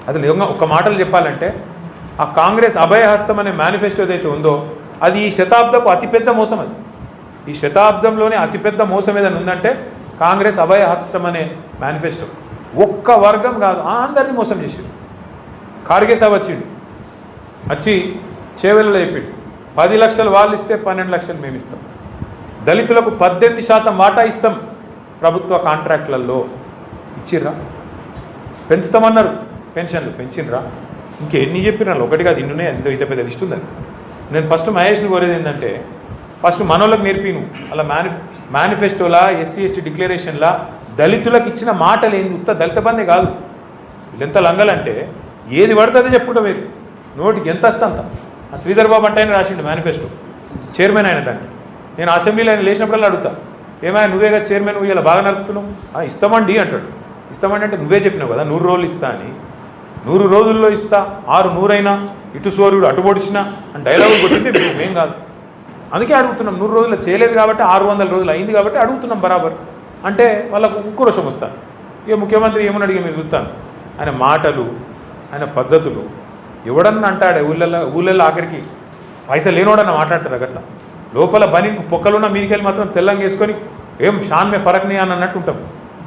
అసలు ఒక మాటలు చెప్పాలంటే ఆ కాంగ్రెస్ అభయహస్తం అనే మేనిఫెస్టో ఏదైతే ఉందో అది ఈ శతాబ్దపు అతిపెద్ద మోసం. అది ఈ శతాబ్దంలోనే అతిపెద్ద మోసం ఏదైనా ఉందంటే కాంగ్రెస్ అభయహస్తం అనే మేనిఫెస్టో. ఒక్క వర్గం కాదు, అందరినీ మోసం చేసిండు. ఖార్గే సాబ్ వచ్చి చేవెళ్ళలో చెప్పిండు 10 లక్షలు వాళ్ళు ఇస్తే 12 లక్షలు మేము ఇస్తాం, దళితులకు 18% వాటా ఇస్తాం ప్రభుత్వ కాంట్రాక్ట్లలో. ఇచ్చిర్రా? పెంచుతామన్నారు, పెన్షన్లు పెంచినరా? ఇంకెన్ని చెప్పినారు? ఒకటి కాదు, ఇన్నునే ఎంతో ఇంత పెద్ద లిస్ట్ ఉంది. నేను ఫస్ట్ మహేష్ని కోరేది ఏంటంటే ఫస్ట్ మనోళ్ళకి నేర్పిను అలా మేనిఫెస్టోలా ఎస్సీ ఎస్టీ డిక్లరేషన్లా దళితులకు ఇచ్చిన మాటలు ఏంది? ఉత్త దళిత బందే కాదు. వీళ్ళెంత లంగలంటే ఏది పడుతుందో చెప్పుకుంటా మీరు నోటికి ఎంత వస్తా అంత. ఆ శ్రీధర్ బాబు అంటే ఆయన రాసిండు మేనిఫెస్టో, చైర్మన్ అయిన దాన్ని. నేను అసెంబ్లీలో ఆయన లేచినప్పుడల్లా అడుగుతా, ఏమైనా నువ్వేగా చైర్మన్, నువ్వు ఇలా బాగా నడుపుతున్నావు. ఇస్తామండి అంటాడు. ఇస్తామండి అంటే నువ్వే చెప్పినావు కదా 100 రోజులు ఇస్తా అని. 100 రోజుల్లో ఇస్తా, 6 అయినా ఇటు సూర్యుడు అటు పొడిచినా అని డైలాగులు కొట్టింటే మేం కాదు. అందుకే అడుగుతున్నాం. 100 రోజుల్లో చేయలేదు కాబట్టి 600 రోజులు అయింది కాబట్టి అడుగుతున్నాం బరాబర్. అంటే వాళ్ళకు ఉక్రోషం వస్తాను. ఇక ముఖ్యమంత్రి ఏమని అడిగి మీరు చూస్తాను. ఆయన మాటలు, ఆయన పద్ధతులు ఎవడన్నా అంటాడే ఊళ్ళల్లో ఆఖరికి పైసలు లేనోడన్నా మాట్లాడతారు అట్లా. లోపల బని పొక్కలున్న మీదికెళ్ళి మాత్రం తెల్లంగా వేసుకొని ఏం షాన్ మే ఫరక్ నీ అని అన్నట్టు ఉంటాం.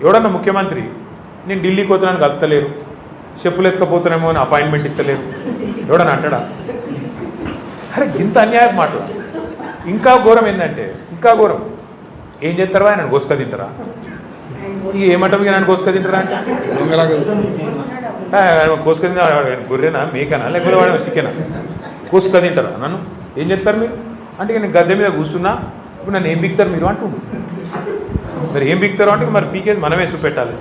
ఎవడన్నా ముఖ్యమంత్రి నేను ఢిల్లీకి పోతున్నాను కలుపుతలేరు, చెప్పులు ఎత్తుకపోతున్నామో అని అపాయింట్మెంట్ ఇస్తలేరు ఎవడన్నా అంటాడా? అరే ఇంత అన్యాయం మాటలు. ఇంకా ఘోరం ఏంటంటే, ఇంకా ఘోరం ఏం చేస్తారా? ఆయన కోసుక తింటారా? ఏమంటారు నన్ను కోసుక తింటారా అంటే కోసుక తింటా గొర్రెనా మేకనా లేకపోతే వాడు చికెనా? కోసుక తింటారా నన్ను? ఏం చెప్తారు మీరు అంటే నేను గద్దె మీద కూర్చున్నా, ఇప్పుడు నన్ను ఏం బిక్తారు మీరు అంటుండ్రు. మరి ఏం బిక్తారు అంటే మరి పీకేది మనమే చూపెట్టాలి.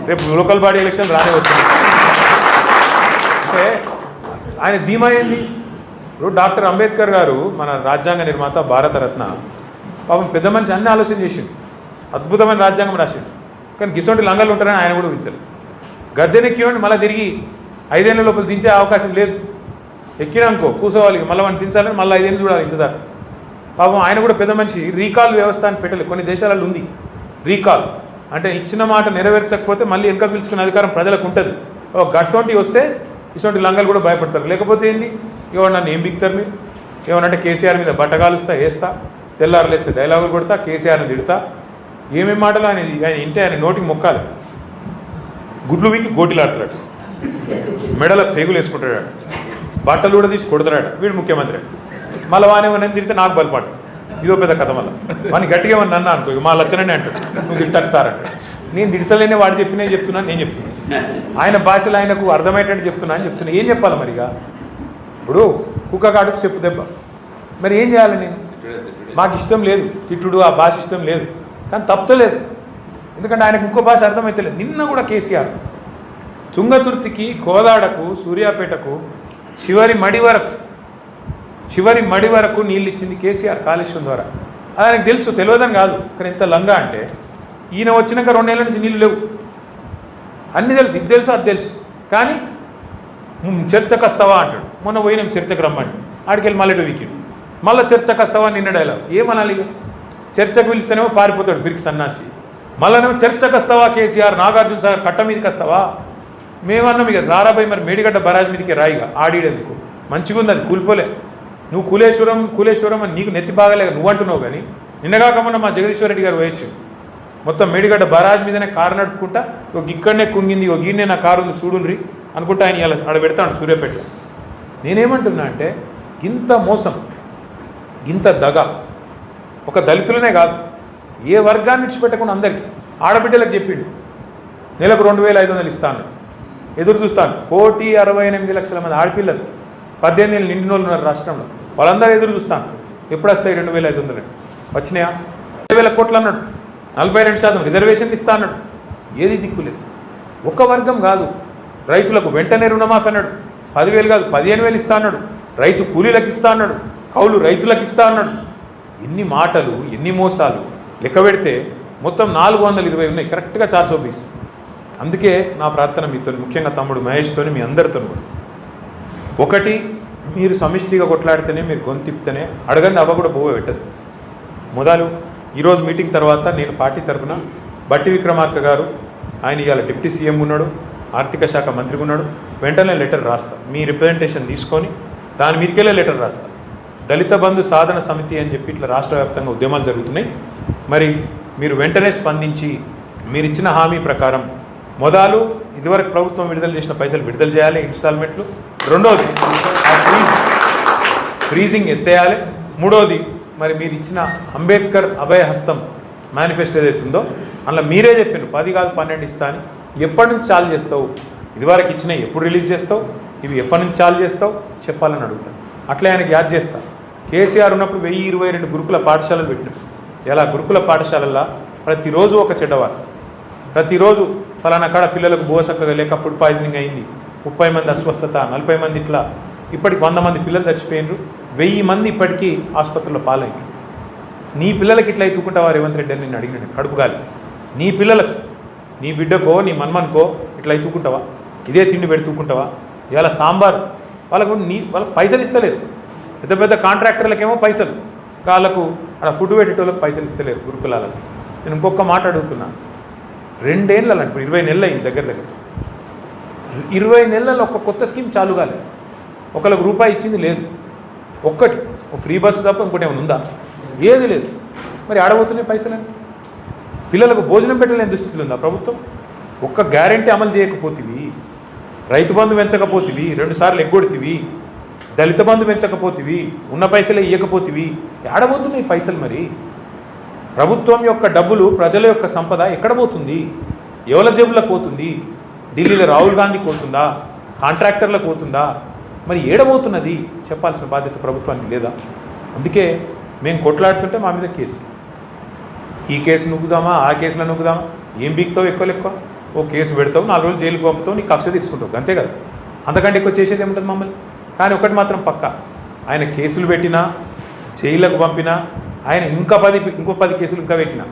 రేపు లోకల్ బాడీ ఎలక్షన్ రానే వచ్చింది అంటే ఆయన ధీమా ఏంది? ఇప్పుడు డాక్టర్ అంబేద్కర్ గారు మన రాజ్యాంగ నిర్మాత, భారతరత్న, పాపం పెద్ద మనిషి అన్ని ఆలోచన చేసిండు, అద్భుతమైన రాజ్యాంగం రాసిండు. కానీ గిసొంటి లంగలు ఉంటారని ఆయన కూడా ఊహించారు. గద్దెనెక్కినండి మళ్ళీ తిరిగి 5 ఏళ్ళ లోపల దించే అవకాశం లేదు. ఎక్కినానుకో కూర్చోవాలి, మళ్ళీ మనం దించాలని మళ్ళీ 5 ఏళ్ళు చూడాలి ఇంతదాకా. పాపం ఆయన కూడా పెద్ద మనిషి రీకాల్ వ్యవస్థ అని పెట్టలేదు. కొన్ని దేశాలలో ఉంది రీకాల్, అంటే ఇచ్చిన మాట నెరవేర్చకపోతే మళ్ళీ వెనక పిలుచుకునే అధికారం ప్రజలకు ఉంటుంది. గట్సోంటి వస్తే ఇటువంటి లంగలు కూడా భయపడతారు. లేకపోతే ఏంది? ఎవరు నన్ను ఏం బిక్తారు మీరు? ఏమనంటే కేసీఆర్ మీద బట్టగాలుస్తా, వేస్తా, తెల్లారులేస్తే డైలాగులు కొడతా, కేసీఆర్ని తిడతా, ఏమేమి మాటలు ఆయన ఇంటే ఆయన నోటికి మొక్కాలి. గుడ్లు వీకి గోటిలాడుతాడు, మెడల పేగులు వేసుకుంటాడు, బట్టలు కూడా తీసి కొడతాడు. వీడు ముఖ్యమంత్రి. మళ్ళీ వానేమన్నా తిరిగితే నాకు బలపాటు. ఇదో పెద్ద కథ. మళ్ళీ వాడిని గట్టిగా ఏమన్నా అన్నా అనుకో, మా లచ్చనని అంటాడు, నువ్వు తిట్టకు సార్ అంటే. నేను తిడతలేనే వాడు చెప్పినే చెప్తున్నాను, నేను చెప్తున్నాను. ఆయన భాషలో ఆయనకు అర్థమయ్యేటట్టు చెప్తున్నా అని చెప్తున్నా. ఏం చెప్పాలి మరిగా? ఇప్పుడు కుక్క కాడుకు చెప్పు దెబ్బ. మరి ఏం చేయాలి నేను? మాకు ఇష్టం లేదు తిట్టుడు, ఆ భాష ఇష్టం లేదు, కానీ తప్పలేదు. ఎందుకంటే ఆయనకు ఇంకో భాష అర్థమైతలేదు. నిన్న కూడా కేసీఆర్ తుంగతుర్తికి, కోదాడకు, సూర్యాపేటకు చివరి మడి వరకు నీళ్ళు ఇచ్చింది కేసీఆర్ కాళేశ్వరం ద్వారా. అది ఆయనకు తెలుసు, తెలియదని కాదు. కానీ ఎంత లంగా అంటే ఈయన వచ్చినాక 2 ఏళ్ళ నుంచి నీళ్ళు లేవు. అన్నీ తెలుసు, ఇది తెలుసు, అది తెలుసు. కానీ చర్చకు వస్తావా అంటాడు. మొన్న పోయినాం చర్చకు రమ్మండి, ఆడికెళ్ళి మళ్ళీ వీకిండు. మళ్ళీ చర్చకు వస్తావా నిన్న డైలాగ్. ఏమనాలి? చర్చకు పిలిస్తేనేమో పారిపోతాడు బిరికి సన్నాసి. మళ్ళీనేమో చర్చకు వస్తావా కేసీఆర్, నాగార్జున సాగర్ కట్ట మీదకి వస్తావా? మేమన్నాం ఇక రారాబాయి మరి మేడిగడ్డ బరాజ్ మీదకి రాయిగా ఆడిడేందుకు. మంచిగా ఉంది, అది కూలిపోలే. నువ్వు కూలేశ్వరం అని నీకు నెత్తి బాగాలేక నువ్వు అంటున్నావు. కానీ నిన్నగాకమన్నా మా జగదీశ్వర రెడ్డి గారు పోయొచ్చు, మొత్తం మేడిగడ్డ బరాజ్ మీదనే కారు నడుపుకుంటా, ఇక్కడనే కుంగింది, గీడనే నా కారు ఉంది చూడుండ్రి అనుకుంటా ఆయన ఇలా ఆడ పెడతాడు సూర్యాపేట. నేనేమంటున్నా అంటే ఇంత మోసం, ఇంత దగ ఒక దళితులనే కాదు, ఏ వర్గాన్ని విడిచిపెట్టకుండా అందరికీ. ఆడబిడ్డలకు చెప్పిండు నెలకు 2500 ఇస్తాను, ఎదురు చూస్తాను. 1,68,00,000 మంది ఆడపిల్లలు 18 ఏళ్ళు నిండిన వాళ్ళు ఉన్నారు రాష్ట్రంలో. వాళ్ళందరూ ఎదురు చూస్తాను, ఎప్పుడు వస్తాయి 2,500. వచ్చినాయా? 2,000 కోట్లు అన్నాడు, 42% రిజర్వేషన్లు ఇస్తా అన్నాడు. ఏది దిక్కులేదు. ఒక వర్గం కాదు. రైతులకు వెంటనే రుణమాఫీ అన్నాడు, 10,000 కాదు 15,000 ఇస్తా అన్నాడు. రైతు కూలీలకు ఇస్తా అన్నాడు, కౌలు రైతులకు ఇస్తా అన్నాడు. ఎన్ని మాటలు, ఎన్ని మోసాలు లెక్క పెడితే మొత్తం 420 ఉన్నాయి, కరెక్ట్గా 420. అందుకే నా ప్రార్థన మీతో, ముఖ్యంగా తమ్ముడు మహేష్తో, మీ అందరితో కూడా, ఒకటి మీరు సమిష్టిగా కొట్లాడితేనే, మీరు గొంతిప్తేనే అడగండి అవ్వ కూడా పోవే పెట్టదు. మొదలు ఈరోజు మీటింగ్ తర్వాత నేను పార్టీ తరఫున బట్టి విక్రమార్క గారు, ఆయన ఇవాళ డిప్యూటీ సీఎం ఉన్నాడు, ఆర్థిక శాఖ మంత్రిగా ఉన్నాడు, వెంటనే లెటర్ రాస్తా, మీ రిప్రజెంటేషన్ తీసుకొని దాని మీదకెళ్ళే లెటర్ రాస్తా. దళిత బంధు సాధన సమితి అని చెప్పి ఇట్లా రాష్ట్ర వ్యాప్తంగా ఉద్యమాలు జరుగుతున్నాయి. మరి మీరు వెంటనే స్పందించి మీరు ఇచ్చిన హామీ ప్రకారం మొదలు ఇదివరకు ప్రభుత్వం విడుదల చేసిన పైసలు విడుదల చేయాలి, ఇన్స్టాల్మెంట్లు. రెండోది ఆ ఫ్రీజింగ్ ఎత్తేయాలి. మూడోది మరి మీరు ఇచ్చిన అంబేద్కర్ అభయహస్తం మేనిఫెస్టో ఏదైతుందో అందులో మీరే చెప్పారు 10 కాదు 12 ఇస్తా అని. ఎప్పటి నుంచి చాలు చేస్తావు? ఇదివరకు ఇచ్చినవి ఎప్పుడు రిలీజ్ చేస్తావు? ఇవి ఎప్పటి నుంచి చాలు చేస్తావు చెప్పాలని అడుగుతాను. అట్లే ఆయనకి యాద్ చేస్తా. కేసీఆర్ ఉన్నప్పుడు 1022 గురుకుల పాఠశాలలు పెట్టినాం. ఇలా గురుకుల పాఠశాలల్లో ప్రతిరోజు ఒక చెడ్డవారు, ప్రతిరోజు ఫలానా కాడ పిల్లలకు బోసక్కగా లేక ఫుడ్ పాయిజనింగ్ అయింది, 30 మంది అస్వస్థత, 40 మంది ఇట్లా, ఇప్పటికి 100 మంది పిల్లలు చచ్చిపోయినారు, 1000 మంది ఇప్పటికీ ఆసుపత్రిలో పాలైంది. నీ పిల్లలకి ఇట్లా ఎత్తుకుంటావా రేవంత్ రెడ్డి అని నేను అడిగినాను కడుపుగాలి. నీ పిల్లలకు, నీ బిడ్డకో నీ మన్మన్కో ఇట్లా ఎత్తుకుంటావా? ఇదే తిండి పెడుతుకుంటావా? ఇవాళ సాంబార్ వాళ్ళకు వాళ్ళకి పైసలు ఇస్తలేరు. పెద్ద పెద్ద కాంట్రాక్టర్లకేమో పైసలు, వాళ్ళకు అలా ఫుడ్ పెట్టేటోళ్ళకి పైసలు ఇస్తలేరు గురుకులాలకు. నేను ఇంకొక మాట అడుగుతున్నా, 2 ఏళ్ళు ఇప్పుడు 20 నెలలు అయింది దగ్గర 20 నెలల్లో ఒక కొత్త స్కీమ్ చాలు కాలేదు. ఒకళ్ళకు రూపాయి ఇచ్చింది లేదు. ఒక్కటి ఫ్రీ బస్సు తప్ప ఇంకోటి ఏమైనా ఉందా? ఏది లేదు. మరి ఆడబోతున్నాయి పైసలని. పిల్లలకు భోజనం పెట్టలేని దుస్థితులు ఉందా ప్రభుత్వం? ఒక్క గ్యారెంటీ అమలు చేయకపోతివి, రైతు బంధు పెంచకపోతివి, 2 సార్లు ఎగ్గొడితివి, దళిత బంధు పెంచకపోతివి, ఉన్న పైసలే ఇవ్వకపోతివి, ఆడబోతున్నాయి పైసలు. మరి ప్రభుత్వం యొక్క డబ్బులు, ప్రజల యొక్క సంపద ఎక్కడ పోతుంది? ఎవల జేబులకు పోతుంది? ఢిల్లీలో రాహుల్ గాంధీకి పోతుందా? కాంట్రాక్టర్లకు పోతుందా? మరి ఏడబోతున్నది చెప్పాల్సిన బాధ్యత ప్రభుత్వానికి లేదా? అందుకే మేము కొట్లాడుతుంటే మా మీద కేసు, ఈ కేసు నువ్వుదామా, ఆ కేసులో నువ్వుదామా, ఏం బీక్తావు? ఎక్కువ ఓ కేసు పెడతావు, 4 రోజులు జైలుకు పంపుతావు, నీ కక్ష తీసుకుంటావు, అంతే కదా. అంతకంటే ఎక్కువ చేసేది ఏముంటుంది మమ్మల్ని? కానీ ఒకటి మాత్రం పక్కా, ఆయన కేసులు పెట్టినా, జైలుకు పంపినా, ఆయన ఇంకో 10 కేసులు ఇంకా పెట్టినా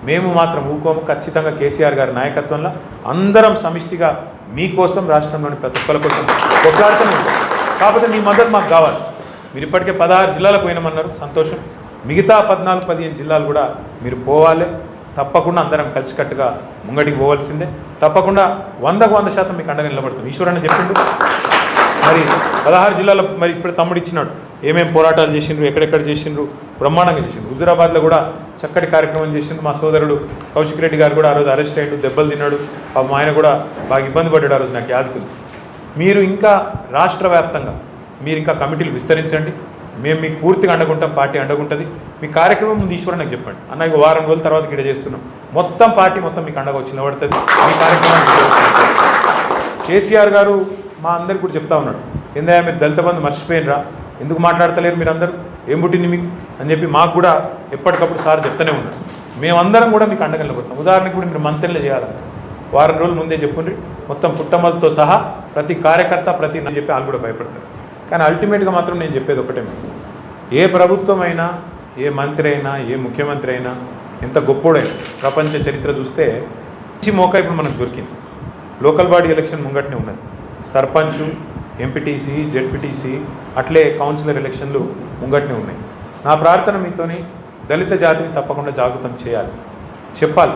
మేము మాత్రం ఊకోము. ఖచ్చితంగా కేసీఆర్ గారి నాయకత్వంలో అందరం సమిష్టిగా మీకోసం, రాష్ట్రంలోని ప్రతి ఒక్కరి కోసం కొట్లాడుతూనే ఉంటాం. కాకపోతే మీ మద్దతు మాకు కావాలి. మీరు ఇప్పటికే 16 జిల్లాలకు పోయినామన్నారు, సంతోషం. మిగతా 14-15 జిల్లాలు కూడా మీరు పోవాలి. తప్పకుండా అందరం కలిసికట్టుగా ముంగడికి పోవాల్సిందే. తప్పకుండా 100% మీకు అండగా నిలబడుతుంది. ఈశ్వరన్న చెప్పిండు. మరి 16 జిల్లాలో మరి ఇప్పుడు తమ్ముడు ఇచ్చినాడు, ఏమేమి పోరాటాలు చేసిండ్రు, ఎక్కడెక్కడ చేసిండ్రు, బ్రహ్మాండంగా చేసిండ్రు. హుజూరాబాద్లో కూడా చక్కటి కార్యక్రమం చేసిండ్రు. మా సోదరుడు కౌశిక్ రెడ్డి గారు కూడా ఆ రోజు అరెస్ట్ అయ్యాడు, దెబ్బలు తిన్నాడు. మా ఆయన కూడా బాగా ఇబ్బంది పడ్డాడు ఆ రోజు, నాకు యాదుకుంది. మీరు ఇంకా రాష్ట్ర వ్యాప్తంగా మీరు ఇంకా కమిటీలు విస్తరించండి. మేము మీకు పూర్తిగా అండగుంటాం, పార్టీ అండగుంటుంది. మీ కార్యక్రమం ముందు ఈశ్వరన్ నాకు చెప్పండి, అన్న ఇక వారం రోజుల తర్వాత ఇక్కడ చేస్తున్నాం, మొత్తం పార్టీ మొత్తం మీకు అండగా వచ్చి నిలబడుతుంది. మీ కార్యక్రమాన్ని కేసీఆర్ గారు మా అందరికి కూడా చెప్తా ఉన్నాడు, ఏందయ్యా మీరు దళిత బంధు మర్చిపోయినరా, ఎందుకు మాట్లాడతలేరు మీరు అందరూ, ఏం పుట్టింది మీకు అని చెప్పి మాకు కూడా ఎప్పటికప్పుడు సార్ చెప్తూనే ఉన్నాడు. మేమందరం కూడా మీకు అండగా నిలబడతాం. ఉదాహరణకు కూడా మీరు మంత్రులు చేయాలని వారం రోజుల ముందే చెప్పుండ్రి, మొత్తం పుట్టమలతో సహా ప్రతి కార్యకర్త ప్రతి అని చెప్పి వాళ్ళు కూడా భయపడతారు. కానీ అల్టిమేట్గా మాత్రం నేను చెప్పేది ఒకటే, ఏ ప్రభుత్వం అయినా, ఏ మంత్రి అయినా, ఏ ముఖ్యమంత్రి అయినా, ఎంత గొప్పోడైనా ప్రపంచ చరిత్ర చూస్తే మంచి మోకా ఇప్పుడు మనకు దొరికింది. లోకల్ బాడీ ఎలక్షన్ ముంగట్నే ఉన్నది. సర్పంచ్, ఎంపీటీసీ, జెడ్పీటీసీ, అట్లే కౌన్సిలర్ ఎలక్షన్లు ముంగట్నే ఉన్నాయి. నా ప్రార్థన మీతోని దళిత జాతిని తప్పకుండా జాగృతం చేయాలి, చెప్పాలి.